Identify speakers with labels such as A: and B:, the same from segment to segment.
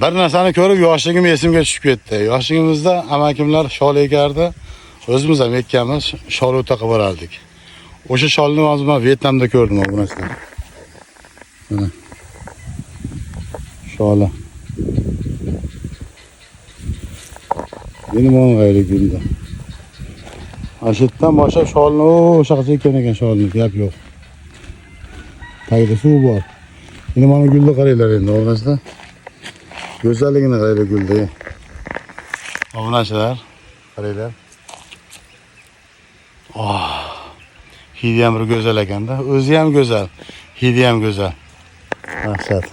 A: Bir narsani ko'rib yoshligim esimga tushib ketdi. Yoshligimizda amakimlar shol ekardi. O'zimiz ham ekkanmiz, shol o'ta qilib borardik. O'sha sholni hozir men Vyetnamda ko'rdim bu narsani. Mana. Shola. Benim o'ng'ayli guldi. Ashitdan boshlab sholni o'sha qilsa ekan sholni, gap yo'q. Tagida suv bor. Endi mana gulni qaranglar endi o'rtasida. Go'zalligini qaranglar guldi. Obunachilar, qaranglar. Hidi ham bir go'zal ekanda. O'zi ham go'zal, hidi ham go'zal. Maqsad.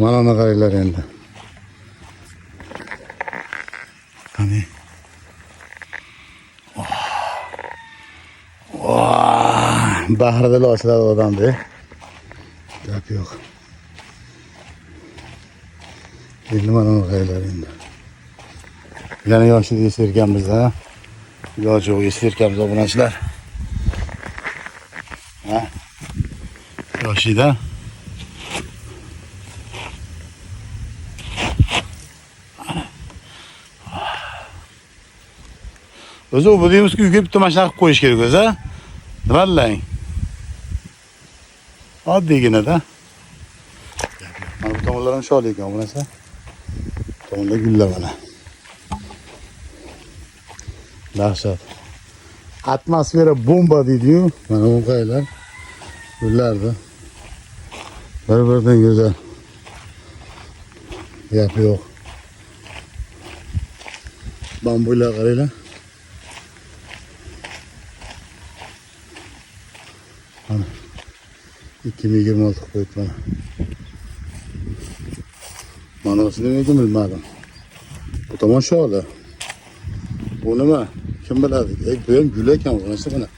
A: Mana uni qaranglar endi. Qani. Bahrda lochilar odamda. Gap yo'q. Endi mana uni qaranglar endi. Yana yoshida esirganmiz ha. Iloji yo'q esirganmiz obunachilar. Ha? Yoshida. O'zi bu deymizki uyga bitta mashina qilib qo'yish kerak o'zi, ha? Nimalang? Oddiygina-da. Mana bu tomonlar ham shol ekan bu narsa. Tomonda gullar mana. Dahshat. Atmosfera bomba deydi-yu. Mana bu qaylar. Gullardi. Bir-biridan go'zal. Gap yo'q. Bambular qaranglar. Mana 2026 qo'yib mana. Mana o'sini nega bilmadim. Bu tomon shola. Bu nima? Kim biladi? Bu ham gul ekan bu narsa mana.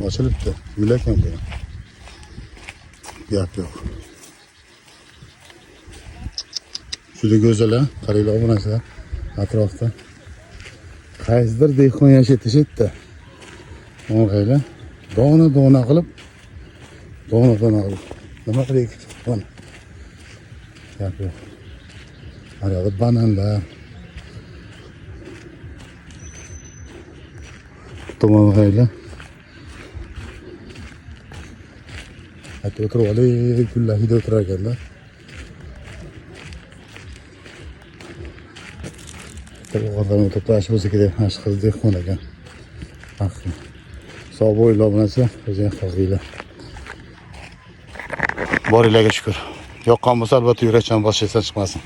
A: Ochilibdi. Gul ekan bu. Gap yo'q. Juda go'zal, ha? Qaranglar bu narsa atrofda. Qaysidir dehqon yashaydi. Mana qaranglar. Dona qilib Dona qilib. Nima qilaylik? Mana. Gap yo'q. Mana bananlar. Tomon qaranglar. Hatto o'tirib olib, gullar hidi o'tirar ekanlar. To'g'ridan o'tirib bo'lsa kerak, hash qiz dehqon ekan. Haqqi. Sog' bo'linglar bunasi, o'zing qilinglar. Boringlarga shukr. Yoqqan bo'lsa albatta yurakdan boshqa chiqmasin.